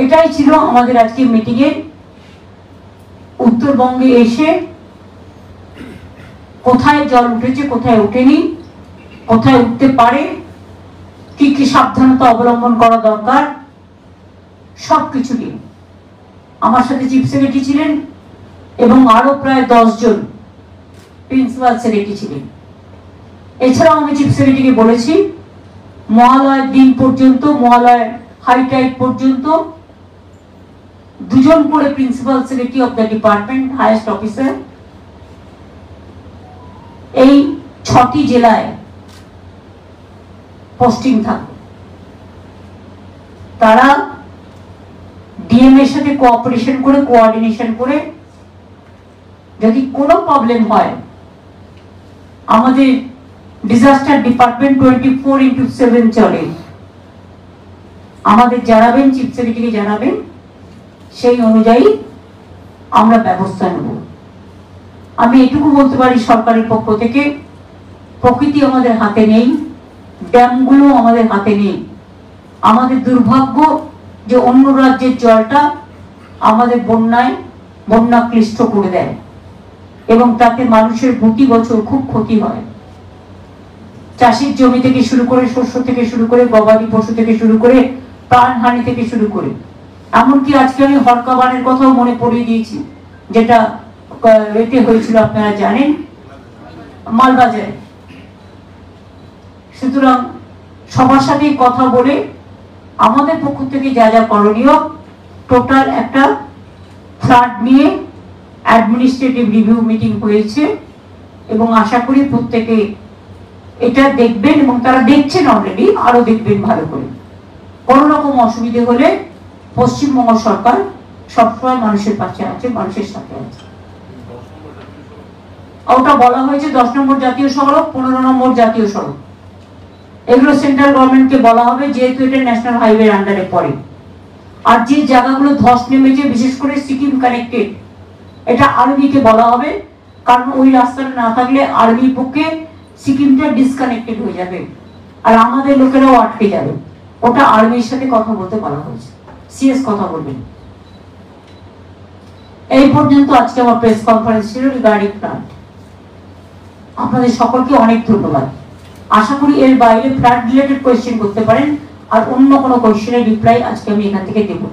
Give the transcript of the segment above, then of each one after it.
এটাই ছিল আমাদের আজকে মিটিং এর। উত্তরবঙ্গে এসে কোথায় জল উঠেছে, কোথায় উঠেনি, কোথায় উঠতে পারে, কি কি সাবধানতা অবলম্বন করা দরকার, সবকিছু নিয়ে আমার সাথে চিফ সেক্রেটারি ছিলেন এবং আরো প্রায় 10 জন প্রিন্সিপাল সেক্রেটারি ছিলেন। এছাড়াও আমি চিফ সেক্রেটারিকে বলেছি মহালয়ের দিন পর্যন্ত, মহালয়ের হাইটাইট পর্যন্ত 2 জন করে principal secretary of the department, highest officer এই 6টি জেলায় পোস্টিং থাকবে। তারা ডিএম এর সাথে কোঅপারেশন করে, কোঅর্ডিনেশন করে যদি কোনো প্রবলেম হয়, আমাদের ডিজাস্টার ডিপার্টমেন্ট 24/7 চলে, আমাদের জানাবেন, চিফ সেক্রেটারিকে জানাবেন, সেই অনুযায়ী আমরা ব্যবস্থা নেব। আমি এটুকু বলতে পারি সরকারের পক্ষ থেকে, প্রকৃতি আমাদের হাতে নেই, ড্যামগুলো আমাদের হাতে নেই। আমাদের দুর্ভাগ্য যে অন্য রাজ্যের জলটা আমাদের বন্যা ক্লিষ্ট করে দেয় এবং তাতে মানুষের প্রতি বছর খুব ক্ষতি হয়। চাষের জমি থেকে শুরু করে, শস্য থেকে শুরু করে, গবাদি পশু থেকে শুরু করে, প্রাণহানি থেকে শুরু করে, এমনকি আজকে আমি হরকাবানের কথাও মনে পড়িয়ে দিয়েছি, যেটা এতে হয়েছিল আপনারা জানেন, মালবাজারে। সুতরাং সবার সাথে কথা বলে আমাদের পক্ষ থেকে যা যা করণীয়, টোটাল একটা ফ্লাড নিয়ে অ্যাডমিনিস্ট্রেটিভ রিভিউ মিটিং হয়েছে এবং আশা করি প্রত্যেকে এটা দেখবেন এবং তারা দেখছেন অলরেডি, আরো দেখবেন ভালো করে। কোনো রকম অসুবিধে হলে পশ্চিমবঙ্গ সরকার সবসময় মানুষের পাশে আছে, মানুষের সাথে আছে। ওটা বলা হয়েছে 10 নম্বর জাতীয় সড়ক, 15 নম্বর জাতীয় সড়ক, এগুলো সেন্ট্রাল গভর্নমেন্টকে বলা হবে, যেহেতু এটা ন্যাশনাল হাইওয়ে আন্ডারে পড়ে। আর যে জায়গাগুলো ধস নেমেছে, বিশেষ করে সিকিম কানেক্টেড, এটা আর্মিকে বলা হবে, কারণ ওই রাস্তাটা না থাকলে আর্মির পক্ষে সিকিমটা ডিসকানেক্টেড হয়ে যাবে আর আমাদের লোকেরাও আটকে যাবে। ওটা আর্মির সাথে কথা বলতে বলা হয়েছে, সিএস কথা বলবেন। এই পর্যন্ত আজকে আমার প্রেস কনফারেন্স ছিল রিগার্ডিং ফ্লাড। আপনাদের সকলকে অনেক ধন্যবাদ। আশা করি এর বাইরে ফ্লাড রিলেটেড কোয়েশ্চেন করতে পারেন, আর অন্য কোনো কোয়েশ্চেনের রিপ্লাই আজকে আমি এখান থেকে দেব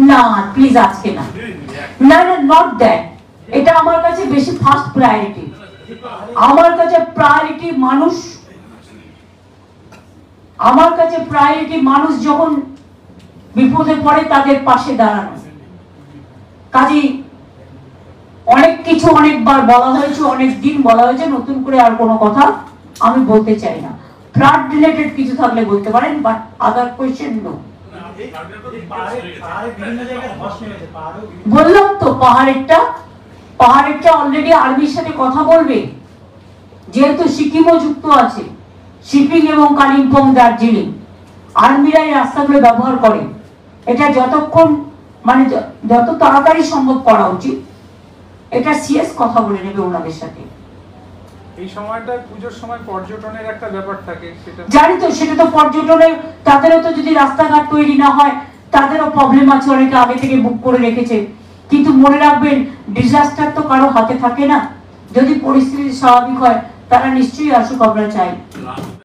না, প্লিজ আজকে না, না না, নট দ্যাট। এটা আমার কাছে বেশি ফার্স্ট প্রায়োরিটি। আমার কাছে প্রায়োরিটি মানুষ, আমার কাছে প্রায়োরিটি মানুষ যখন বিপদে পড়ে তাদের পাশে দাঁড়ানো। কাজেই অনেক কিছু অনেকবার বলা হয়েছে, অনেক দিন বলা হয়েছে, নতুন করে আর কোনো কথা আমি বলতে চাই না। ফ্লাড রিলেটেড কিছু থাকলে বলতে পারেন, বাট আদার কোয়েশ্চেন নো। বললাম তো পাহাড়েরটা অলরেডি আর্মির সাথে কথা বলবে, যেহেতু সিকিমও যুক্ত আছে, শিপিং এবং কালিম্পং, দার্জিলিং, আর্মিরা এই রাস্তাগুলো ব্যবহার করে। এটা যতক্ষণ মানে যত তাড়াতাড়ি সম্ভব করা উচিত, এটা সিএস কথা বলে নেবে ওনাদের সাথে। এই সময়টা পূজোর সময় পর্যটনের একটা ব্যাপার থাকে, সেটা জানি তো, সেটা তো পর্যটনের, তাদেরও তো যদি রাস্তাঘাট তৈরি না হয় তাদেরও প্রবলেম আছে, অনেকে আগে থেকে বুক করে রেখেছে। কিন্তু মনে রাখবেন, ডিজাস্টার তো কারো হাতে থাকে না। যদি পরিস্থিতি স্বাভাবিক হয় তারা নিশ্চয়ই আসুক, আমরা চাই।